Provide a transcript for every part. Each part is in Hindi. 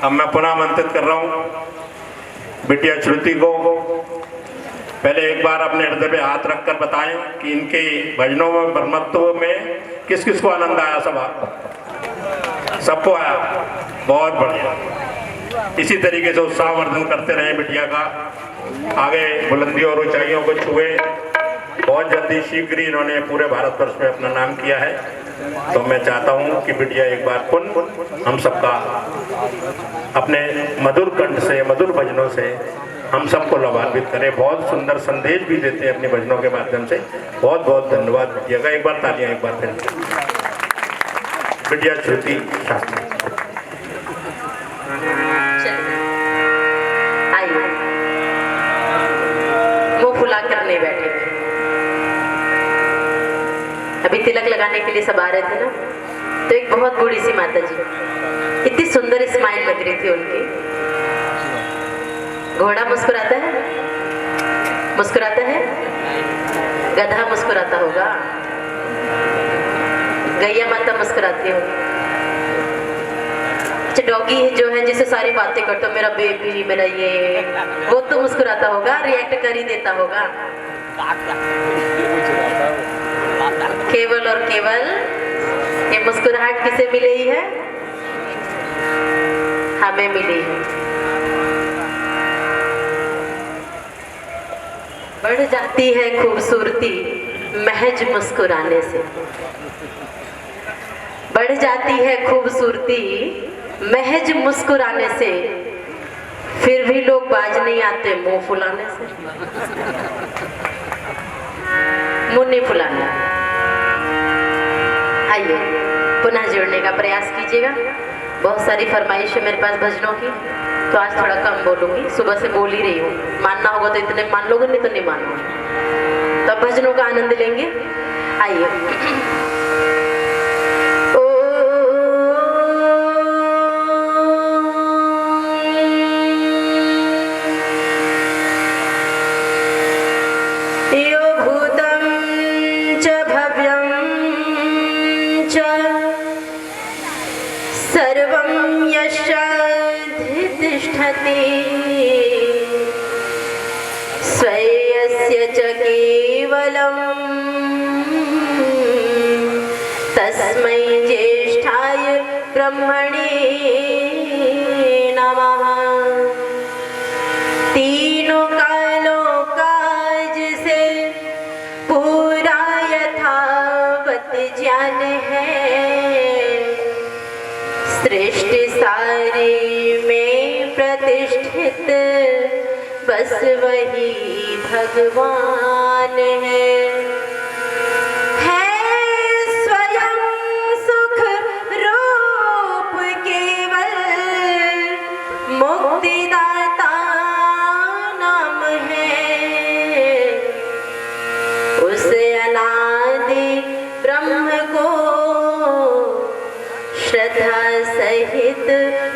अब मैं पुनः आमंत्रित कर रहा हूँ बिटिया श्रुति को। पहले एक बार अपने हृदय पे हाथ रखकर बताएं कि इनके भजनों में ब्रह्मत्व में किस किस को आनंद आया। सबको आया, बहुत बढ़िया। इसी तरीके से उत्साहवर्धन करते रहे बिटिया का, आगे बुलंदी और ऊंचाइयों को छुए। बहुत जल्दी शीघ्र ही इन्होंने पूरे भारतवर्ष में अपना नाम किया है। तो मैं चाहता हूं कि बिटिया एक बार पुनः हम सबका अपने मधुर कंठ से, मधुर भजनों से हम सबको लाभान्वित करें। बहुत सुंदर संदेश भी देते हैं अपने भजनों के माध्यम से। बहुत बहुत धन्यवाद बिटिया का। एक बार तालियां, एक बार फिर बिटिया श्रुति शास्त्री। मुंह फुलाकर नहीं बैठे, अभी तिलक लगाने के लिए सब आ रहे थे ना, तो एक बहुत बूढ़ी सी माता जी, इतनी सुंदर स्माइल लग रही थी उनकी। घोड़ा मुस्कुराता है, मुस्कुराता है, गधा मुस्कुराता होगा, गैया माता मुस्कुराती होगी। अच्छा, डॉगी जो है जिसे सारी बातें करते हो, मेरा बेबी, मेरा ये, वो तो मुस्कुराता होगा, रिएक्ट कर ही देता होगा। केवल और केवल ये मुस्कुराहट किसे मिली है? हमें मिली है। बढ़ जाती है खूबसूरती महज मुस्कुराने से, बढ़ जाती है खूबसूरती महज मुस्कुराने से, फिर भी लोग बाज नहीं आते मुंह फुलाने से। मुंह नहीं फुलाना। आइए पुनः जुड़ने का प्रयास कीजिएगा। बहुत सारी फरमाइश है मेरे पास भजनों की, तो आज थोड़ा कम बोलूंगी। सुबह से बोल ही रही हूँ, मानना होगा तो इतने मान लोगे, नहीं तो नहीं मानोगे। तो अब भजनों का आनंद लेंगे। आइए। सर्वं यशाधितिष्ठति स्वयस्य च केवलं तस्मै ज्येष्ठाय ब्रह्मणे नमः। तीनों कालों का जिसे पूरा यथावत ज्ञान है, सृष्टि सारी में प्रतिष्ठित बस वही भगवान है। स्वयं सुख रूप केवल मुक्तिदाता नाम है। उस अनादि ब्रह्म को श्रद्धा सहित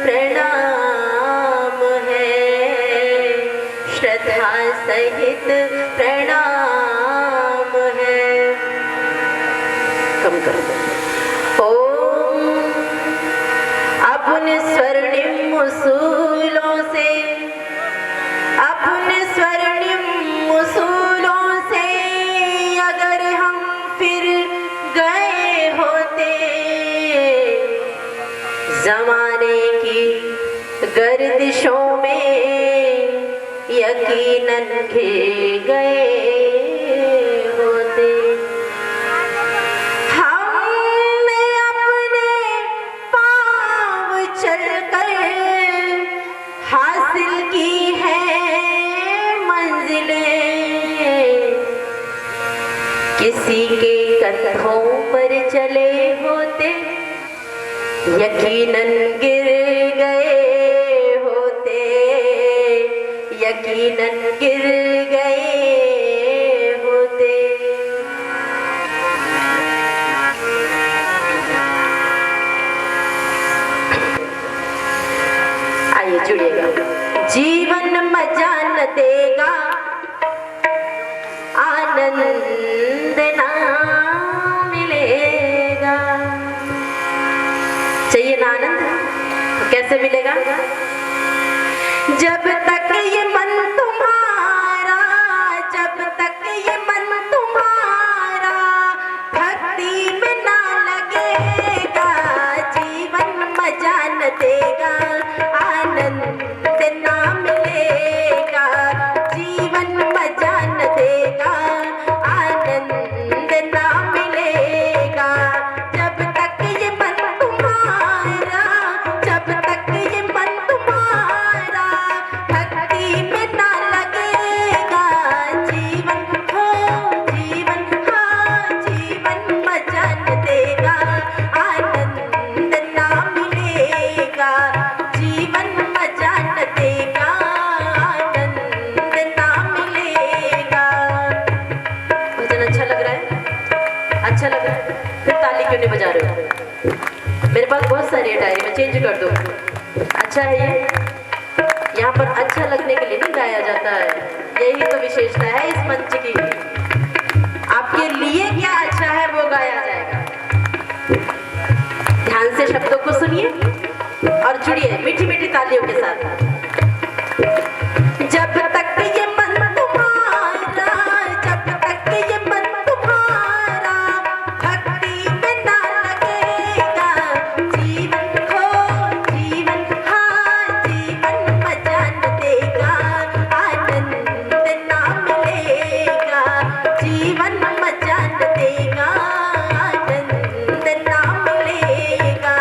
प्रणाम है, श्रद्धा सहित प्रणाम है। कम कर दो। ओम अपने स्वर्णिम उसूलों से, अपने स्वर्णिम उसूलों से अगर हम फिर गए होते, ज़माने की गर्दिशों में यकीनन घिर गए होते। हमने अपने पाँव चलकर हासिल की है मंजिलें, किसी के कंधों पर चले होते यकीनन गिर गए होते, यकीनन गिर गए होते। आइए जुड़िएगा। जीवन मजा न देगा, आनंद ना मिलेगा। चाहिए ना आनंद? तो कैसे कैसे मिलेगा? जब तक ये मन तुम्हारा, जब तक ये मन तुम्हारा भक्ति में ना लगेगा, जीवन मजा न देगा, आनंद ना मिलेगा, जीवन मजा न देगा, आनंद ना मिलेगा। जब तक ये मन तुम्हारा, जब तक ये मन तुम्हारा भक्ति में ना लगेगा, जीवन हो जीवन, हाँ जीवन मजा न देगा, आनंद ना मिलेगा, जीवन मजा न देगा, आनंद ना मिलेगा। भजन अच्छा लग रहा है? अच्छा लग रहा है? फिर ताली क्यों नहीं बजा रहे हो? मेरे पास बहुत सारी है डायरी में, चेंज कर दो। अच्छा है ये, यहाँ पर अच्छा लगने के लिए नहीं गाया जाता है, यही तो विशेषता है इस मंच की। आपके लिए क्या अच्छा है वो गाया जाएगा। ध्यान से शब्दों को सुनिए और जुड़िए मीठी मीठी तालियों के साथ। जब तक ये मन तुम्हारा, जब तक ये मन तुम्हारा भक्ति में ना लगेगा, जीवन हो जीवन, हाँ जीवन मजा न देगा, आनंद ना मिलेगा, जीवन मजा न देगा, आनंद ना मिलेगा।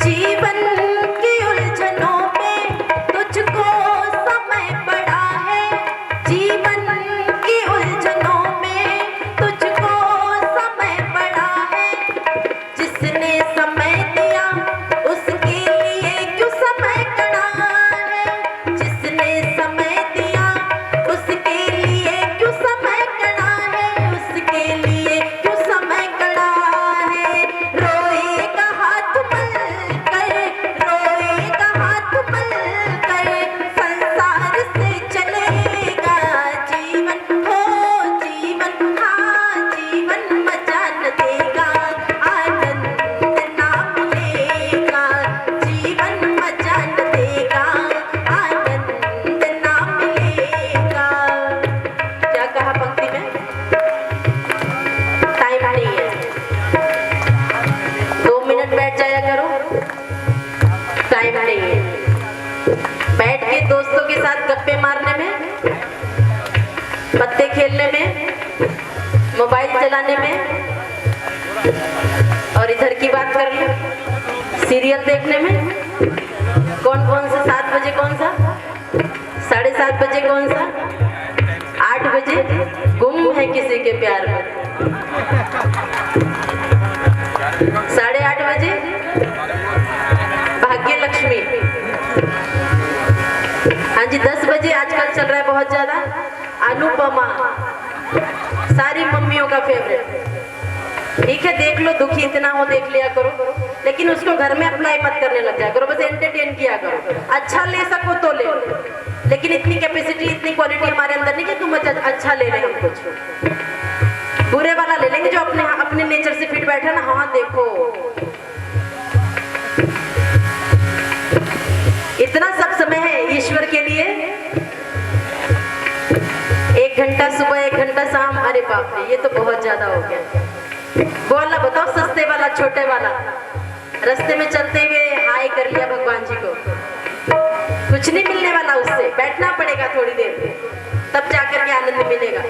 जीवन की उलझनों में तुझको समय पड़ा है, जीवन की उलझनों में तुझको समय पड़ा है, जिसने समय दिया उसके लिए क्यों समय कड़ा है, जिसने समय दिया उसके लिए क्यों समय कड़ा है, उसके लिए क्यों समय कड़ा है। रोएगा हाथ मल कर, रोएगा हाथ मल कर, संसार से चलेगा, जीवन हो जीवन, हाँ जीवन मजा न देगा, आनंद ना मिलेगा, जीवन मजा न देगा, आनंद ना मिलेगा। क्या कहा पंक्ति में? टाइम नहीं है, 2 मिनट बैठ जाया करो, टाइम नहीं है। बैठ के दोस्तों के साथ गप्पे मारने में, पत्ते खेलने में, मोबाइल चलाने में, और इधर की बात कर लो, सीरियल देखने में। कौन कौन सा 7 बजे कौन सा, 7:30 बजे कौन सा, 8 बजे गुम है किसी के प्यार में, 8:30 बजे भाग्य लक्ष्मी, हाँ जी 10 बजे आजकल चल रहा है बहुत ज्यादा अनुपमा, सारी मम्मियों का फेवरेट। ठीक है देख लो, दुखी इतना हो देख लिया करो, लेकिन उसको घर में अप्लाई मत करने लग जाया करो, बस एंटरटेन किया करो। अच्छा ले सको तो ले, लेकिन इतनी कैपेसिटी इतनी क्वालिटी हमारे अंदर नहीं कि तुम अच्छा ले रहे हम कुछ। बुरे वाला ले लेंगे जो अपने अपने नेचर से फिट बैठे ना, हाँ देखो इतना सब समय है ईश्वर के लिए। 1 घंटा सुबह 1 घंटा शाम, अरे बाप रे ये तो बहुत ज्यादा हो गया। वो वाला बताओ, सस्ते वाला छोटे वाला, रास्ते में चलते हुए हाय कर लिया भगवान जी को, कुछ नहीं मिलने वाला उससे, बैठना पड़ेगा थोड़ी देर तब जाकर के आनंद मिलेगा।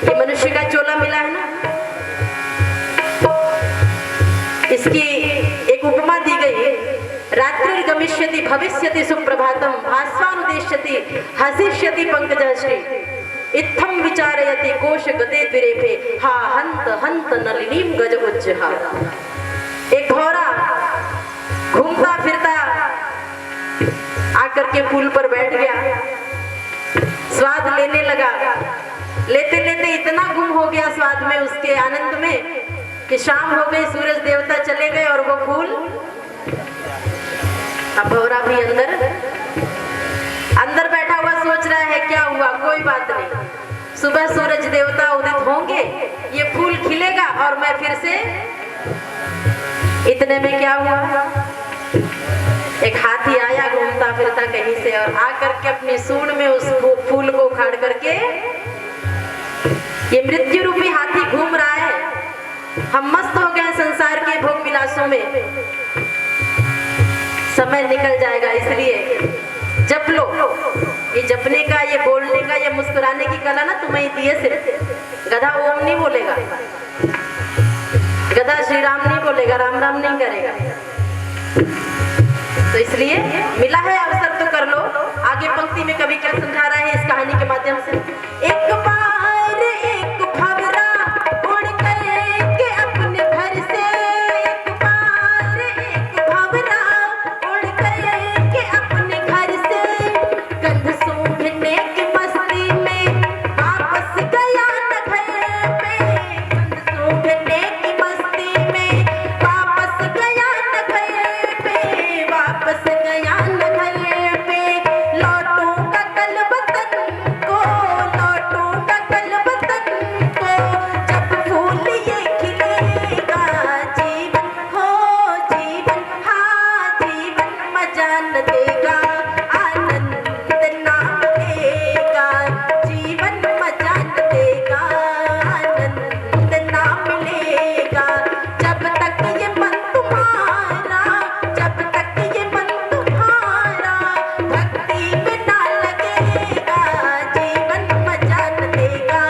ये मनुष्य का चोला मिला है ना, इसकी एक उपमा दी गई है, रात्रिर्गमिष्यति भविष्यति सुप्रभातम भास्वानुदेश्यति हसिष्यति पंकजश्री इत्थम विचारयति कोश गते द्विरेफे हा हंत हंत नलिनीम गज उज्जहा। एक भौरा घूमता फिरता आकर के पुल पर बैठ गया, स्वाद लेने लगा, लेते लेते इतना गुम हो गया स्वाद में, उसके आनंद में, कि शाम हो गई, सूरज देवता चले गए और वो फूल। अब भौरा भी अंदर बैठा हुआ सोच रहा है क्या हुआ, कोई बात नहीं, सुबह सूरज देवता उदित होंगे, ये फूल खिलेगा और मैं फिर से। इतने में क्या हुआ, एक हाथी आया घूमता फिरता कहीं से और आकर के अपनी सूंड में उस फूल को उखाड़ करके, ये मृत्यु रूपी हाथी घूम रहा है। हम मस्त हो गए संसार के भोग विलासों में, समय निकल जाएगा, इसलिए जप लो। ये जपने का, ये बोलने का, ये मुस्कुराने की कला ना तुम्हें दिए सिर्फ। गधा ओम नहीं बोलेगा, गधा श्री राम नहीं बोलेगा, राम राम नहीं करेगा। तो इसलिए मिला है अवसर तो कर लो। आगे पंक्ति में कवि क्या समझा रहा है इस कहानी के माध्यम से। एक बार एक भंवरा उड़ करके अपने घर से, एक बार एक भंवरा उड़ करके अपने घर से, गंध सूंघने की मस्ती में वापस गया न घर पे, गंध सूंघने की मस्ती में वापस गया न घर पे, वापस गया न घर पे। लौटूंगा कल वतन को, लौटूंगा कल वतन को, जब फूल ये खिलेगा। जीवन हो जीवन, हाँ जीवन मजा न देगा, आनंद ना मिलेगा। जीवन मजा न देगा, आनंद ना मिलेगा। जब तक ये मन तुम्हारा, जब तक ये मन तुम्हारा भक्ति में ना लगेगा। जीवन मजा न देगा,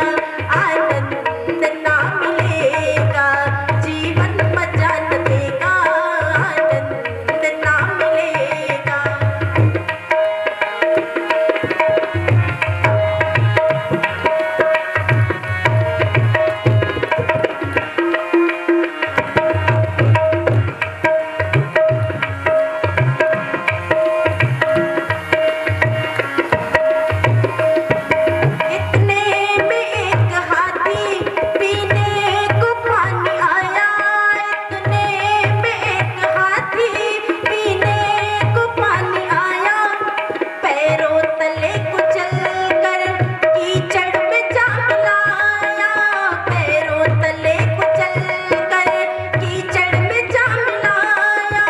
आनंद ना मिलेगा। जीवन मजा न देगा, आनंद ना मिलेगा। इतने में एक हाथी पीने को पानी आया, इतने में एक हाथी पीने को पानी आया। पैरों तले कुचल कर कीचड़ में जा मिलाया, पैरों तले कुचल कर कीचड़ में जा मिलाया,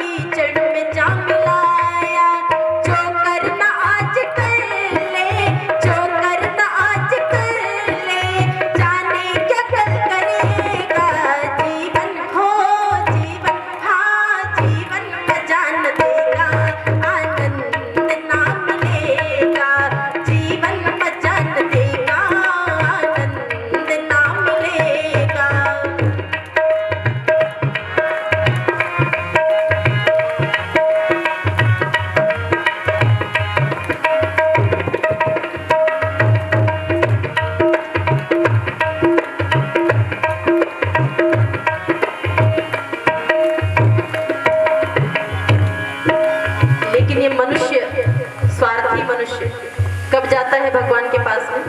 कीचड़ में जा मिलाया। जो करना आज कर ले, जो करना आज कर ले, जाने क्या कल करेगा। जीवन हो जीवन, हाँ जीवन मजा न देगा, आनंद ना मिलेगा। जीवन मजा न देगा, आनंद ना मिलेगा। लेकिन ये मनुष्य, स्वार्थी मनुष्य, कब जाता है भगवान के पास में?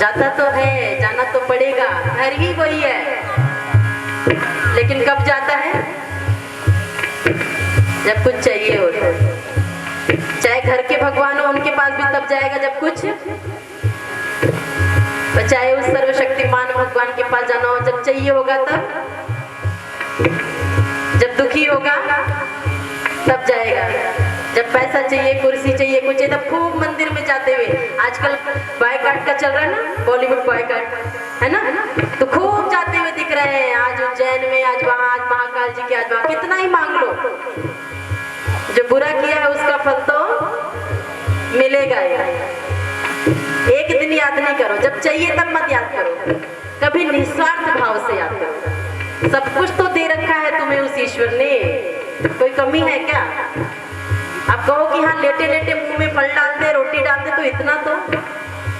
जाता तो है, जाना तो पड़ेगा, घर ही वही है, लेकिन कब जाता है? जब कुछ चाहिए हो तो। चाहे घर के भगवान हो, उनके पास भी तब जाएगा जब कुछ, और चाहे उस सर्वशक्तिमान भगवान के पास जाना हो जब चाहिए होगा तब, जब दुखी होगा तब जाएगा, जब पैसा चाहिए, कुर्सी चाहिए, कुछ चाहिए, तब खूब मंदिर में जाते हुए। आजकल बॉयकॉट का चल रहा है ना, बॉलीवुड बॉयकॉट, है ना, तो खूब जाते हुए दिख रहे हैं। आज उज्जैन में, आज वहाँ, आज महाकाल जी के, आज वहाँ, कितना ही मांग लो, जो बुरा किया है उसका फल तो मिलेगा ही। एक दिन याद नहीं करो, जब चाहिए तब मत याद करो, कभी निस्वार्थ भाव से याद करो। सब कुछ तो दे रखा है तुम्हें उस ईश्वर ने, कोई कमी है क्या? आप कहो कि हाँ लेटे लेटे मुंह में फल डालते, रोटी डालते, तो इतना तो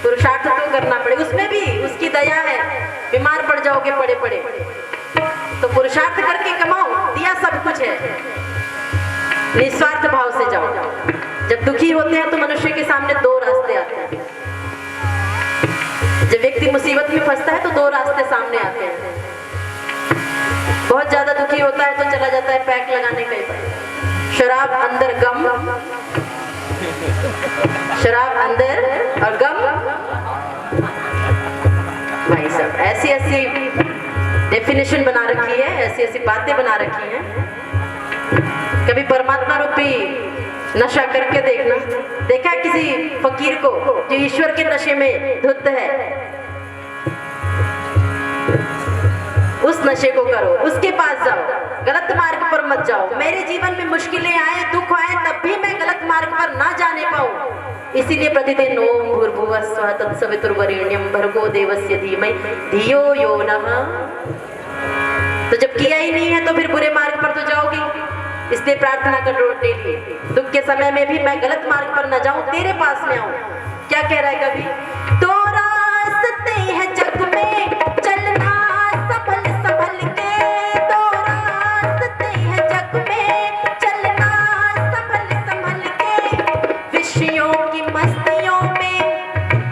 पुरुषार्थ तो करना पड़ेगा। उसमें भी उसकी दया है, बीमार पड़ जाओगे पड़े पड़े, तो पुरुषार्थ करके कमाओ, दिया सब कुछ है। निस्वार्थ भाव से जाओ। जब दुखी होते हैं तो मनुष्य के सामने दो रास्ते आते हैं, जब व्यक्ति मुसीबत में फंसता है तो दो रास्ते सामने आते हैं। बहुत ज्यादा दुखी होता है तो चला जाता है पैक लगाने कहीं पर, शराब अंदर गम, शराब अंदर और गम। भाई साहब ऐसी ऐसी डेफिनेशन बना रखी है, ऐसी ऐसी बातें बना रखी हैं। कभी परमात्मा रूपी नशा करके देखना। देखा है किसी फकीर को जो ईश्वर के नशे में धुत है? उस नशे को करो, उसके पास जाओ, गलत मार्ग पर मत जाओ। मेरे जीवन में मुश्किलें आए, दुख आए, तब भी मैं गलत मार्ग पर ना जाने पाऊं, इसीलिए प्रतिदिन ओम भूर्भुवः स्वः तत्सवितुर्वरेण्यं भर्गो देवस्य धीमहि धियो यो नः। तो जब किया ही नहीं है तो फिर बुरे मार्ग पर तो जाओगी। इसलिए प्रार्थना कर रोटे लिए, दुख के समय में भी मैं गलत मार्ग पर न जाऊं, तेरे पास में आऊं। क्या कह रहा है कवि? तो रास्ते हैं जग में चलना संभल संभल के, तो रास्ते हैं जग में चलना संभल संभल के, विषयों की मस्तियों में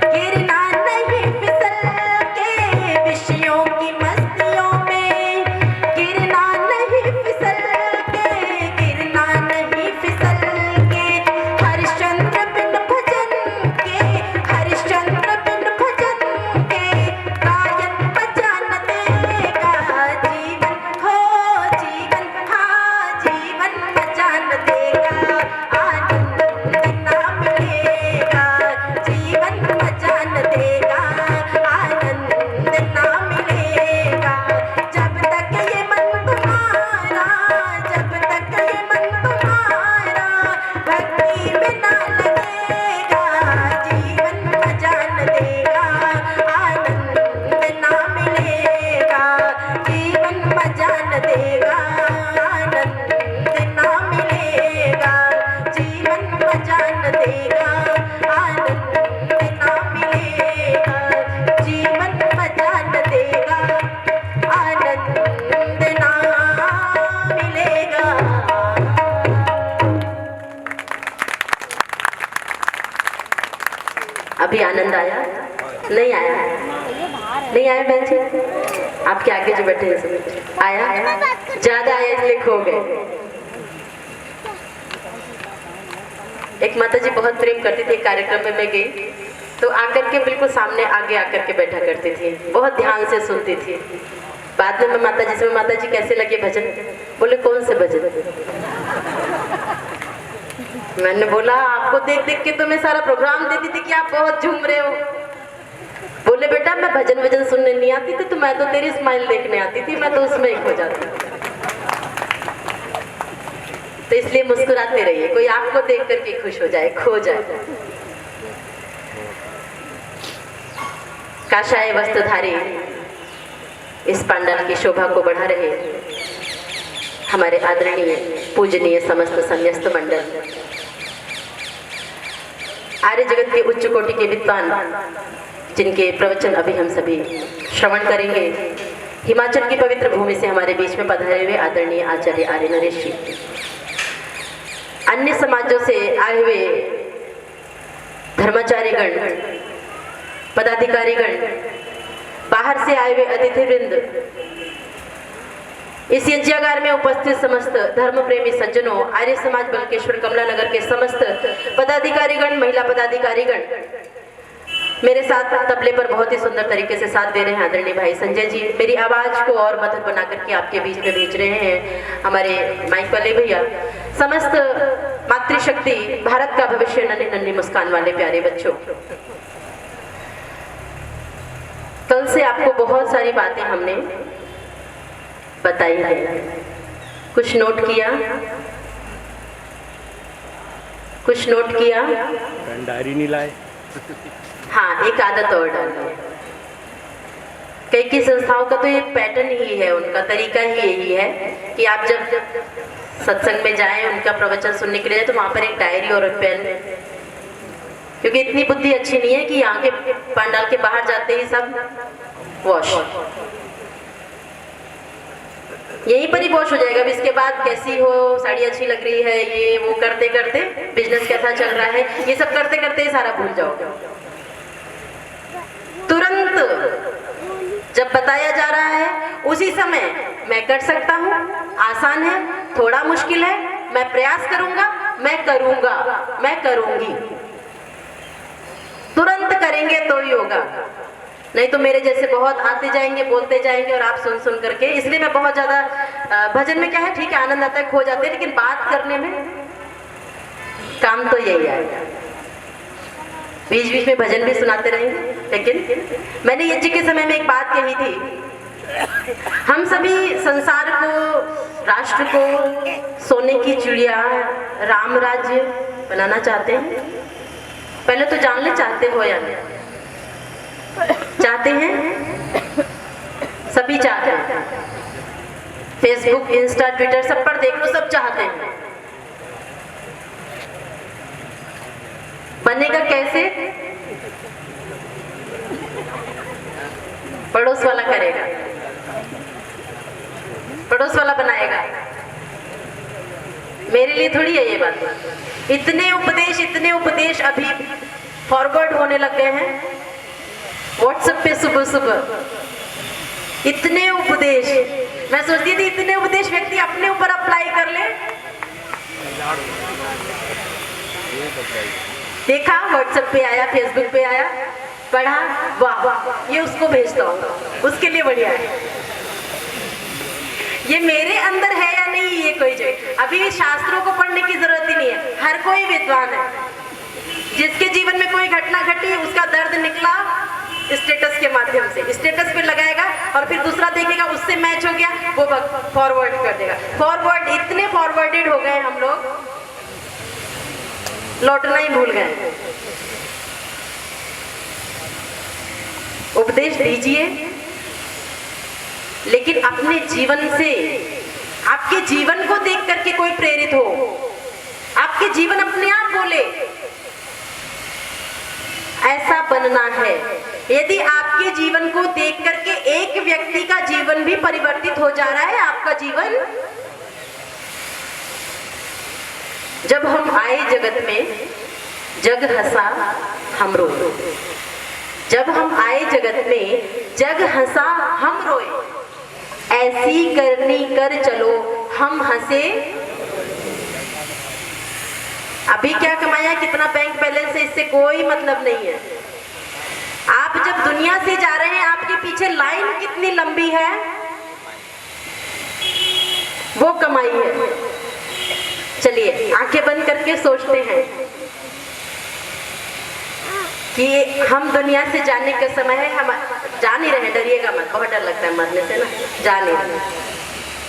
गिरना नहीं फिसल के, विषयों की मस्तियों में गिरना नहीं फिसल के, गिरना नहीं फिसल के। हरिश्चंद्र बिन भजन के, हरिश्चंद्र बिन भजन के, गायन बजान देगा जीवन, हो जीवन, हाँ जीवन बजान देगा, आनंद ना मिलेगा, जीवन बजान देगा, आनंद ना मिलेगा। जब तक ये मन तुम्हारा, जब तक ये मन तुम्हारा भक्ति में ना लगेगा, जीवन बजान देगा, आनंद ना मिलेगा, जीवन बजान देगा, आनंद ना मिलेगा, जीवन बजान देगा, आनंद ना मिलेगा, जीवन बजान देगा, आनंद ना मिलेगा। अभी आनंद आया? नहीं आया? नहीं आया बहन जी? आपके आगे जो बैठे हैं सब आया? ज्यादा आया इसलिए खो गए। एक माता जी बहुत प्रेम करती थी, कार्यक्रम में मैं गई तो आकर के बिल्कुल सामने आगे आकर के बैठा करती थी, बहुत ध्यान से सुनती थी। बाद में मैं माता जी से, माता जी कैसे लगे भजन? बोले कौन से भजन? मैंने बोला आपको देख देख के तो मैं सारा प्रोग्राम देती थी कि आप बहुत झूम रहे हो। बोले बेटा मैं भजन वजन सुनने नहीं आती थी, तो मैं तो तेरी स्माइल देखने आती थी, मैं तो उसमें ही खो जाती। तो इसलिए मुस्कुराते रहिए, कोई आपको देख करके खुश हो जाए, खो जाए। काशाय वस्त्रधारी इस पंडाल की शोभा को बढ़ा रहे हमारे आदरणीय पूजनीय समस्त संन्यस्त मंडल, आर्य जगत के उच्च कोटि के विद्वान जिनके प्रवचन अभी हम सभी श्रवण करेंगे, हिमाचल की पवित्र भूमि से हमारे बीच में पधारे हुए आदरणीय आचार्य आर्य नरेश जी, अन्य समाजों से आए हुए धर्माचार्यगण, पदाधिकारीगण, बाहर से आए हुए अतिथिवृंद, इस यज्ञागार में उपस्थित समस्त धर्म प्रेमी सज्जनों, आर्य समाज बलकेश्वर कमला नगर के समस्त पदाधिकारीगण, महिला पदाधिकारीगण, मेरे साथ तबले पर बहुत ही सुंदर तरीके से साथ दे रहे हैं आदरणीय भाई संजय जी। मेरी आवाज को और मधुर बना करके आपके बीच में भेज रहे हैं हमारे माइक वाले भैया। समस्त मातृशक्ति, भारत का भविष्य, नन्ही नन्ही मुस्कान वाले प्यारे बच्चों, कल से आपको बहुत सारी बातें हमने बताई है, कुछ नोट किया, कुछ नोट किया, डायरी नहीं लाए। हाँ एक आदत और डालनी है। कई कई संस्थाओं का तो ये पैटर्न ही है, उनका तरीका ही यही है कि आप जब सत्संग में जाएं, उनका प्रवचन सुनने के लिए जाए, तो वहां पर एक डायरी और एक पेन, क्योंकि इतनी बुद्धि अच्छी नहीं है कि यहाँ के पंडाल के बाहर जाते ही सब वॉश, यहीं पर ही वॉश हो जाएगा। अब इसके बाद कैसी हो, साड़ी अच्छी लग रही है, ये वो करते करते, बिजनेस कैसा चल रहा है, ये सब करते करते ही सारा भूल जाओगे। तुरंत तुरंत जब बताया जा रहा है उसी समय मैं कर सकता हूँ, आसान है, थोड़ा मुश्किल है, मैं प्रयास करूंगा, मैं करूंगा, मैं करूंगी। तुरंत करेंगे तो ही होगा, नहीं तो मेरे जैसे बहुत आते जाएंगे, बोलते जाएंगे और आप सुन सुन करके। इसलिए मैं बहुत ज्यादा भजन में क्या है, ठीक है आनंद आता है, खो जाते हैं, लेकिन बात करने में काम तो यही आएगा। बीच बीच में भजन भी सुनाते रहेंगे। लेकिन मैंने यज्ञ के समय में एक बात कही थी, हम सभी संसार को, राष्ट्र को सोने की चिड़िया, राम राज्य बनाना चाहते हैं। पहले तो जान ले, चाहते हो या नहीं? चाहते हैं, सभी चाहते हैं। फेसबुक, इंस्टा, ट्विटर सब पर देख लो, सब चाहते हैं। बनेगा कैसे? पड़ोस वाला करेगा, पड़ोस वाला बनाएगा। मेरे लिए थोड़ी है ये बात। इतने उपदेश अभी फॉरवर्ड होने लग गए हैं व्हाट्सएप पे सुबह सुबह। इतने उपदेश, मैं सोचती थी इतने उपदेश व्यक्ति अपने ऊपर अप्लाई कर ले। देखा, व्हाट्सएप पे आया, फेसबुक पे आया, पढ़ा, वाह ये उसको भेजता हूँ, उसके लिए बढ़िया है। ये मेरे अंदर है या नहीं ये कोई जगह, अभी भी शास्त्रों को पढ़ने की जरूरत ही नहीं है। हर कोई विद्वान है, जिसके जीवन में कोई घटना घटी, उसका दर्द निकला स्टेटस के माध्यम से, स्टेटस पे लगाएगा और फिर दूसरा देखेगा, उससे मैच हो गया, वो फॉरवर्ड कर देगा। फॉरवर्ड, इतने फॉरवर्डेड हो गए हम लोग, लौटना ही भूल गए। उपदेश दीजिए, लेकिन अपने जीवन से, आपके जीवन को देख करके कोई प्रेरित हो, आपके जीवन अपने आप बोले ऐसा बनना है। यदि आपके जीवन को देख करके एक व्यक्ति का जीवन भी परिवर्तित हो जा रहा है, आपका जीवन, जब हम आए जगत में, जग हंसा हम रोए। जब हम आए जगत में, जग हंसा हम रोए। ऐसी करनी कर चलो हम हंसे। अभी क्या कमाया, कितना बैंक बैलेंस है, इससे कोई मतलब नहीं है। आप जब दुनिया से जा रहे हैं, आपके पीछे लाइन कितनी लंबी है, वो कमाई है। चलिए आंखें बंद करके सोचते हैं कि हम दुनिया से जाने का समय है। हम जा नहीं रहे, डरिएगा मत, बहुत डर लगता है मरने से ना, जा नहीं रहे।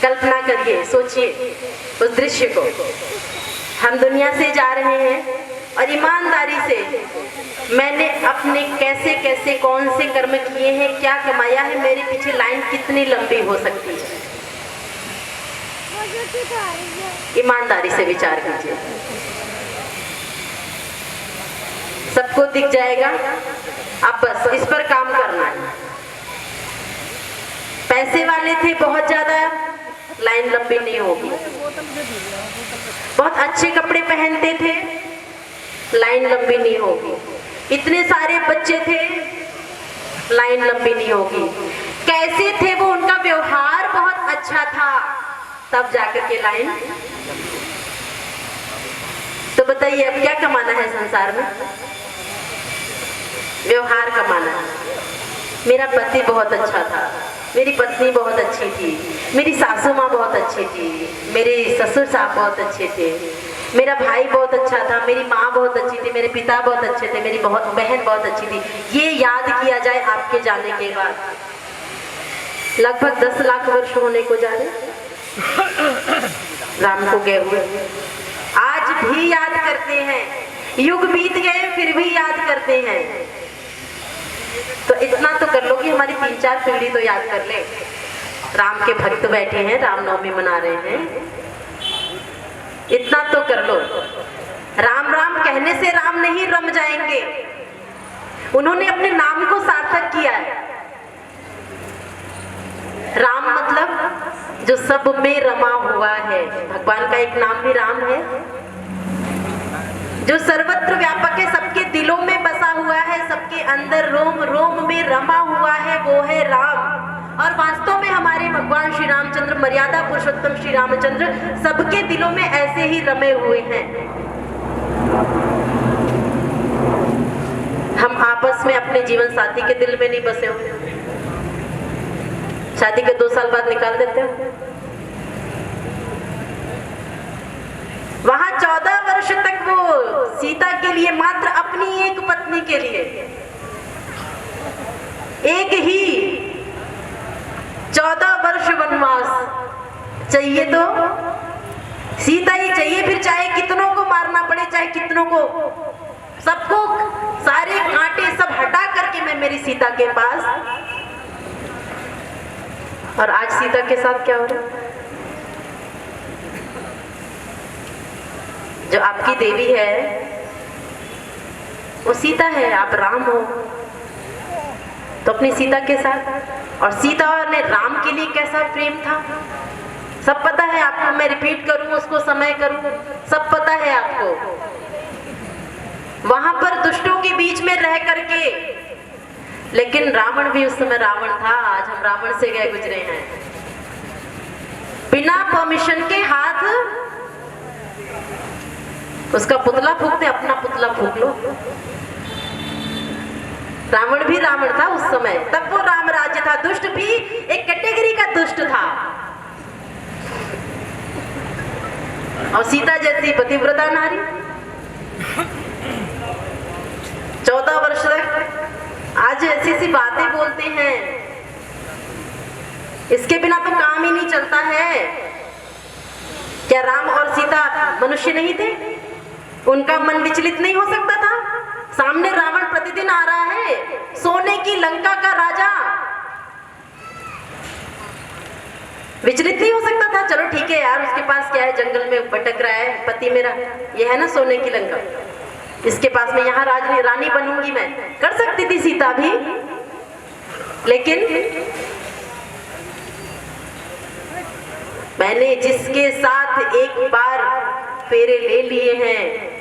कल्पना करिए, सोचिए उस दृश्य को। हम दुनिया से जा रहे हैं और ईमानदारी से मैंने अपने कैसे कैसे कौन से कर्म किए हैं, क्या कमाया है, मेरे पीछे लाइन कितनी लंबी हो सकती है। ईमानदारी से विचार कीजिए, सबको दिख जाएगा। अब बस इस पर काम करना है। पैसे वाले थे बहुत ज्यादा, लाइन लंबी नहीं होगी। बहुत अच्छे कपड़े पहनते थे, लाइन लंबी नहीं होगी। इतने सारे बच्चे थे, लाइन लंबी नहीं होगी। कैसे थे वो, उनका व्यवहार बहुत अच्छा था, तब जाकर के लाइन। तो बताइए अब क्या कमाना है संसार में? व्यवहार कमाना है। मेरा पति बहुत अच्छा था, मेरी पत्नी बहुत अच्छी थी, मेरी सासू माँ बहुत अच्छी थी, मेरे ससुर साहब बहुत अच्छे थे, मेरा भाई बहुत अच्छा था, मेरी माँ बहुत अच्छी थी, मेरे पिता बहुत अच्छे थे, मेरी बहन बहुत अच्छी थी। ये याद किया जाए आपके जाने के बाद। लगभग 10 लाख वर्ष होने को जा रहे राम को गए हुए। आज भी याद करते हैं, युग बीत गए फिर भी याद करते हैं। तो इतना तो कर लो कि हमारी 3-4 पीढ़ी तो याद कर ले। राम के भक्त बैठे हैं, रामनवमी मना रहे हैं, इतना तो कर लो। राम राम कहने से राम नहीं रम जाएंगे, उन्होंने अपने नाम को सार्थक किया है। राम मतलब जो सब में रमा हुआ है। भगवान का एक नाम भी राम है, जो सर्वत्र व्यापक है, सबके दिलों में बसा हुआ है। है सबके अंदर, रोम रोम में रमा हुआ है वो है राम। और वास्तव में हमारे भगवान श्री रामचंद्र, मर्यादा पुरुषोत्तम श्री रामचंद्र सबके दिलों में ऐसे ही रमे हुए हैं। हम आपस में अपने जीवन साथी के दिल में नहीं बसे हो, शादी के 2 साल बाद निकाल देते हो। वहां 14 वर्ष तक वो सीता के लिए, मात्र अपनी एक पत्नी के लिए, एक ही 14 वर्ष वनवास चाहिए तो सीता ही चाहिए। फिर चाहे कितनों को मारना पड़े, चाहे कितनों को, सबको, सारे कांटे सब हटा करके मैं मेरी सीता के पास। और आज सीता के साथ क्या हो रहा है? जो आपकी देवी है वो सीता है, आप राम हो, तो अपनी सीता के साथ। और सीता ने राम के लिए कैसा प्रेम था सब पता है आपको। मैं रिपीट करूं उसको, समय करूं, सब पता है आपको। वहां पर दुष्टों के बीच में रह करके, लेकिन रावण भी उस समय रावण था, आज हम रावण से गए गुजरे हैं। बिना परमिशन के हाथ उसका पुतला फूकते, अपना पुतला फूक लो। रावण भी रावण था उस समय, तब वो राम राज्य था। दुष्ट भी एक कैटेगरी का दुष्ट था, और सीता जैसी पतिव्रता नारी 14 वर्ष तक। आज ऐसी ऐसी बातें बोलते हैं, इसके बिना तो काम ही नहीं चलता है। क्या राम और सीता मनुष्य नहीं थे? उनका मन विचलित नहीं हो सकता था? सामने रावण प्रतिदिन आ रहा है, सोने की लंका का राजा, विचलित नहीं हो सकता था? चलो ठीक है यार, उसके पास क्या है, जंगल में भटक रहा है पति मेरा, ये है ना सोने की लंका, इसके पास में यहाँ रानी बनूंगी मैं, कर सकती थी सीता भी। लेकिन मैंने जिसके साथ एक बार फेरे ले लिए हैं,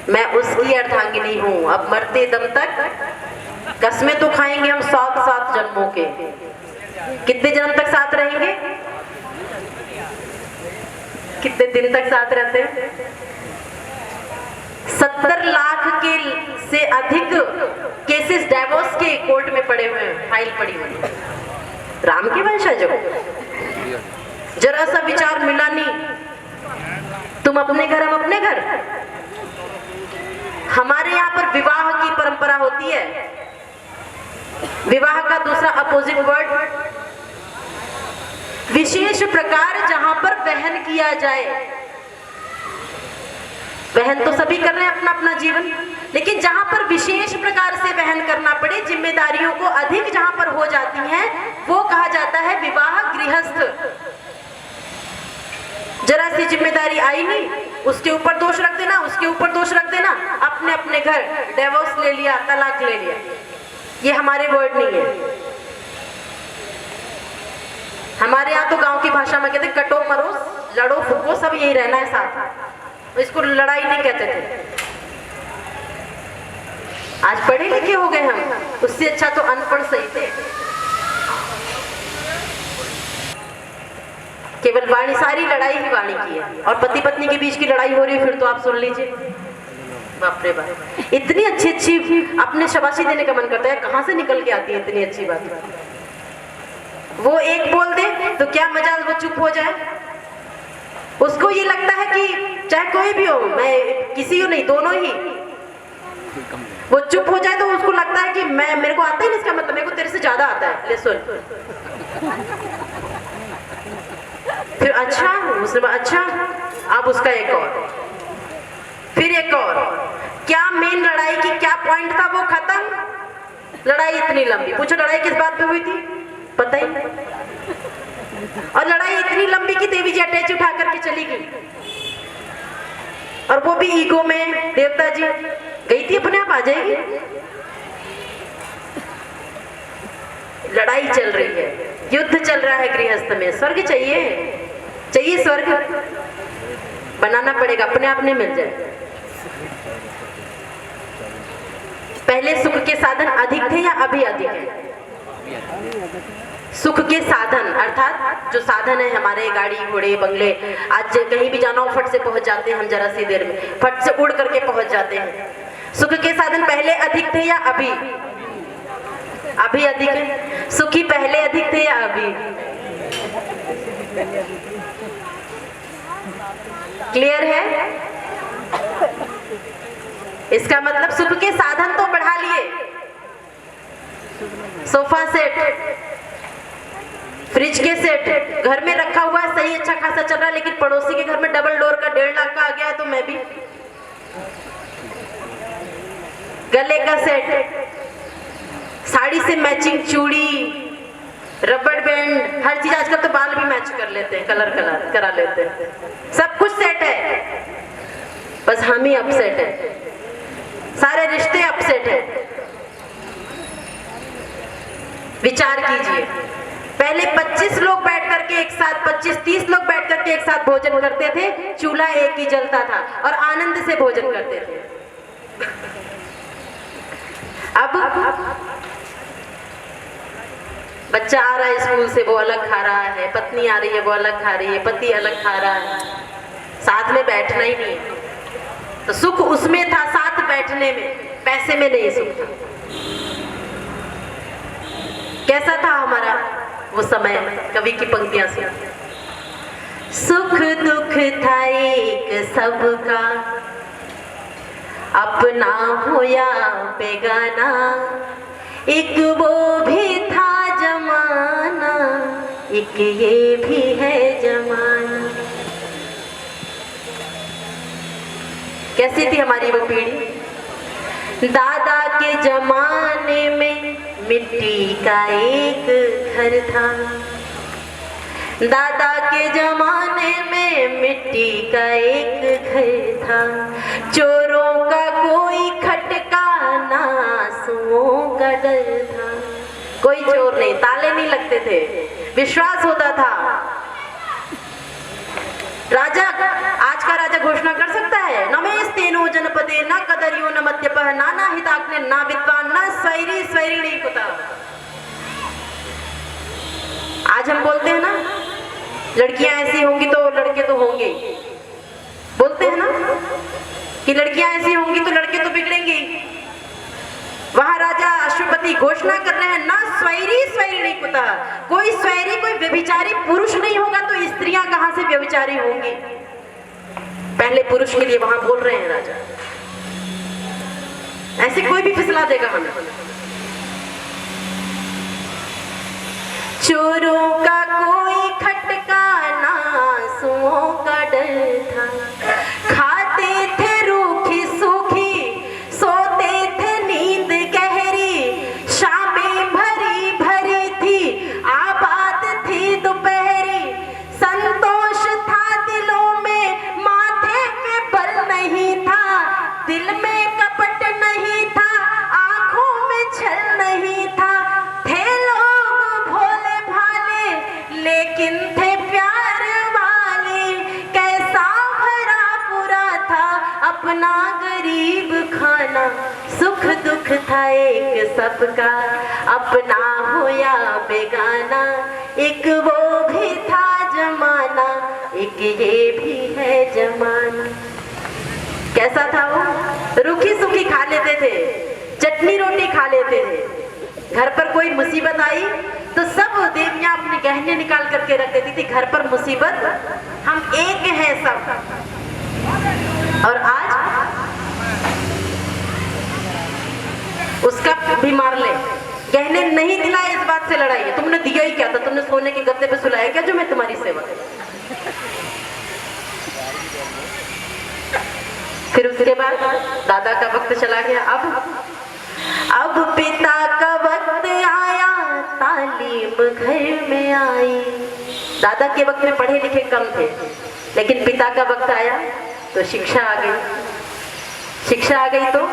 मैं उसकी अर्धांगिनी हूं। अब मरते दम तक कसमें तो खाएंगे हम 7 जन्मों के। कितने जन्म तक साथ रहेंगे? कितने दिन तक साथ रहते हैं? 70 लाख के से अधिक केसेस डाइवोर्स के कोर्ट में पड़े हुए हैं, फाइल पड़ी हुई। राम के वंशज हो, जरा सा विचार मिला नहीं, तुम अपने घर हम अपने घर। हमारे यहाँ पर विवाह की परंपरा होती है, विवाह का दूसरा अपोजिट वर्ड विशेष प्रकार, जहां पर वहन किया जाए। वहन तो सभी कर रहे हैं अपना अपना जीवन, लेकिन जहां पर विशेष प्रकार से वहन करना पड़े, जिम्मेदारियों को अधिक जहां पर हो जाती हैं, वो कहा जाता है विवाह गृहस्थ। जरा सी जिम्मेदारी आई नहीं, उसके ऊपर दोष रख देना, उसके ऊपर दोष रख देना, अपने अपने घर डिवोर्स ले लिया, तलाक ले लिया। ये हमारे वर्ड नहीं है। हमारे यहाँ तो गांव की भाषा में कहते कटो मरो लड़ो फूको, सब यही रहना है साथ। इसको लड़ाई नहीं कहते थे। आज पढ़े लिखे हो गए हम, उससे अच्छा तो अनपढ़ सही थे। केवल वाणी, सारी लड़ाई ही वाणी की है। और पति पत्नी के बीच की लड़ाई हो रही है, फिर तो आप सुन लीजिए, बाप रे बाप, इतनी अच्छी अच्छी, अपने शाबाशी देने का मन करता है, कहाँ से निकल के आती है इतनी अच्छी बात। वो एक बोल दे तो क्या मजाल वो चुप हो जाए। उसको ये लगता है कि चाहे कोई भी हो, मैं किसी को नहीं, दोनों ही, वो चुप हो जाए तो उसको लगता है कि मैं, मेरे को आता ही नहीं, इसका मतलब मेरे को तेरे से ज्यादा आता है, ले सुन। फिर अच्छा, उसने बोला अच्छा, अब उसका एक और, फिर एक और, क्या मेन लड़ाई की क्या पॉइंट था वो खत्म। लड़ाई इतनी लंबी, पूछो लड़ाई किस बात पे हुई थी, पता ही नहीं। और लड़ाई इतनी लंबी कि देवी जी अटैच उठा करके चली गई, और वो भी ईगो में। देवता जी गई थी, अपने आप आ जाएगी। लड़ाई चल रही है, युद्ध चल रहा है गृहस्थ में। स्वर्ग चाहिए, चाहिए स्वर्ग, बनाना पड़ेगा, अपने आप नहीं मिल जाए। पहले सुख के साधन अधिक थे या अभी अधिक है? सुख के साधन अर्थात जो साधन है हमारे, गाड़ी घोड़े बंगले, आज कहीं भी जाना हो फट से पहुंच जाते हैं हम, जरा सी देर में फट से उड़ करके पहुंच जाते हैं। सुख के साधन पहले अधिक थे या अभी? अभी अधिक है। सुखी पहले अधिक थे या अभी? क्लियर है? इसका मतलब सुख के साधन तो बढ़ा लिए, सोफा सेट, फ्रिज के सेट घर में रखा हुआ है, सही अच्छा खासा चल रहा है, लेकिन पड़ोसी के घर में डबल डोर का 1.5 लाख का आ गया है तो मैं भी। गले का सेट, साड़ी से मैचिंग चूड़ी, रबड़ बैंड, हर चीज, आजकल तो बाल भी मैच कर लेते हैं, कलर करा लेते हैं, सब कुछ सेट है, बस हम ही अपसेट है, सारे रिश्ते अपसेट है। विचार कीजिए, पहले 25 लोग बैठ करके एक साथ, 25-30 लोग बैठ करके एक साथ भोजन करते थे, चूल्हा एक ही जलता था और आनंद से भोजन करते थे। अब बच्चा आ रहा है स्कूल से, वो अलग खा रहा है, पत्नी आ रही है वो अलग खा रही है, पति अलग खा रहा है, साथ में बैठना ही नहीं है। तो सुख उसमें था, साथ बैठने में, पैसे में नहीं सुख था। कैसा था हमारा वो समय? कवि की पंक्तियां सुन। सुख दुख था एक सबका, अपना हो या बेगाना, एक वो भी था जमाना, एक ये भी है जमाना। कैसी थी हमारी वो पीढ़ी? दादा के जमाने में मिट्टी का एक घर था, दादा के जमाने में मिट्टी का एक घर था, चोरों का कोई खटका ना, आंसुओं का डर था। कोई चोर नहीं, ताले नहीं लगते थे, विश्वास होता था। राजा, आज का राजा घोषणा कर सकता है, नमेस्तेनो जनपदे न कदरियो न मद्यपः नाना हिताग्ने ना विद्वान न स्वैरी स्वैरिणी कुता। आज हम बोलते हैं ना, लड़कियां ऐसी होंगी तो लड़के तो होंगे, बोलते हैं ना कि लड़कियां ऐसी होंगी तो लड़के तो बिगड़ेंगे। वहां राजा अश्वपति घोषणा कर रहे हैं, ना स्वैरी स्वैरिणी कुता, कोई स्वैरी, कोई व्यभिचारी पुरुष नहीं होगा तो स्त्रियां कहां से व्यभिचारी होंगी? पहले पुरुष के लिए वहां बोल रहे हैं राजा। ऐसे कोई भी फिसला देगा हमें। चोरों का कोई खटका ना, आंसुओं का डर था, खाते थे रूखी सूखी, सोते थे नींद गहरी, शामें भरी भरी थी, आबाद थी दोपहरी, संतोष था दिलों में, माथे पे बल नहीं था, दिल में कपट नहीं था, आंखों में छल नहीं था, थे लोग भोले भाले लेकिन थे प्यार वाले, कैसा भरा पूरा था अपना गरीब खाना, सुख दुख था एक सबका, अपना हो या बेगाना, एक वो भी था जमाना, एक ये भी है जमाना। कैसा था वो? रूखी सूखी खा लेते थे, चटनी रोटी खा लेते थे। घर पर कोई मुसीबत आई तो सब देवियां अपने गहने निकाल करके रख देती थी, घर पर मुसीबत, हम एक हैं सब। और आज उसका भी मार ले, गहने नहीं दिलाए इस बात से लड़ाई है, तुमने दिया ही क्या था, तुमने सोने के गद्दे पे सुलाया क्या जो मैं तुम्हारी सेवा करूं? फिर उसके बाद दादा का वक्त चला गया, अब पिता का वक्त आया, तालीम घर में आई। दादा के वक्त में पढ़े लिखे कम थे, लेकिन पिता का वक्त आया तो शिक्षा आ गई। शिक्षा आ गई तो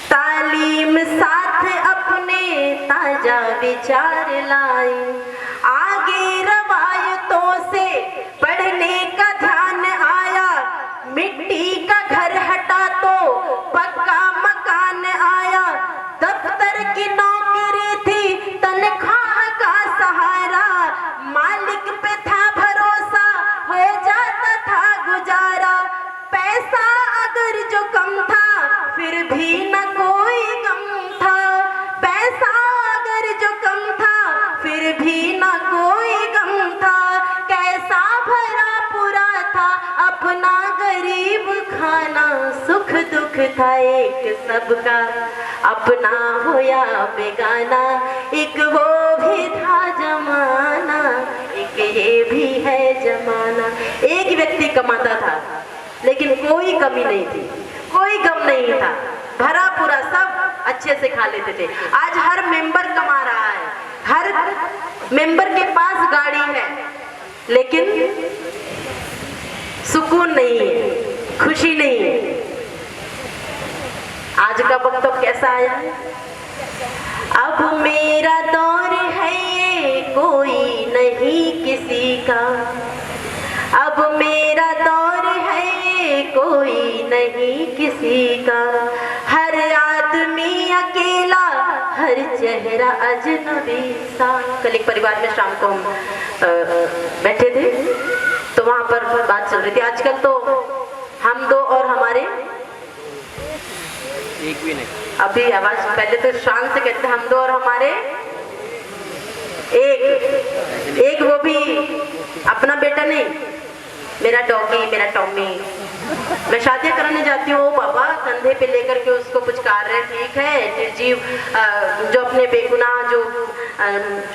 तालीम साथ अपने ताजा विचार लाई, आगे रवायतों से पढ़ने का ध्यान आया, मिट्टी का घर हटा तो पक्का मकान मालिक पे था भरोसा, हो जाता था गुजारा। पैसा अगर जो कम था, फिर भी न कोई गम था। पैसा अगर जो कम था, फिर भी न कोई गम था। कैसा भरा पूरा था अपना गरीब खाना, सुख दुख था एक सबका, अपना हो या बेगाना। एक वो भी था जमाना, एक ये भी है जमाना। एक व्यक्ति कमाता था, लेकिन कोई कमी नहीं थी, कोई गम नहीं था, भरा पूरा, सब अच्छे से खा लेते थे। आज हर मेंबर कमा रहा है, हर मेंबर के पास गाड़ी है, लेकिन सुकून नहीं है, खुशी नहीं है। आज का वक्त तो कैसा आया है? अब मेरा दौर है ये कोई नहीं किसी का, अब मेरा दौर है ये कोई नहीं किसी का। हर आदमी अकेला, हर चेहरा अजनबी सा। कल एक परिवार में शाम को हम बैठे थे, तो वहां पर बात चल रही थी। आजकल तो हम दो और हमारे एक भी नहीं, अभी आवाज पहले तो शान से कहते हम दो और हमारे एक वो भी अपना बेटा नहीं, मेरा डॉगी, मेरा टॉमी। मैं शादियां कराने जाती हूँ, बाबा कंधे पे लेकर के उसको पुचकार रहे, ठीक है निर्जीव जो अपने बेगुनाह, जो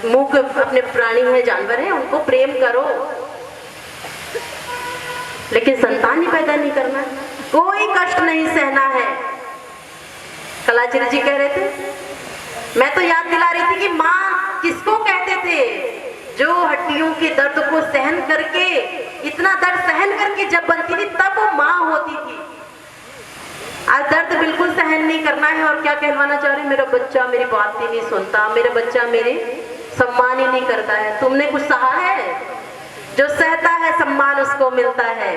मूक अपने प्राणी है, जानवर है, उनको प्रेम करो, लेकिन संतान ही पैदा नहीं करना, कोई कष्ट नहीं सहना है। कलाचार्य जी कह रहे थे, मैं तो याद दिला रही थी कि माँ किसको कहते थे, जो हड्डियों के दर्द को सहन करके, इतना दर्द सहन करके जब बनती थी तब वो माँ होती थी। आज दर्द बिल्कुल सहन नहीं करना है और क्या कहलवाना चाह रहे, मेरा बच्चा मेरी बात ही नहीं सुनता, मेरा बच्चा मेरे सम्मान ही नहीं करता है। तुमने कुछ सहा है? जो सहता है सम्मान उसको मिलता है।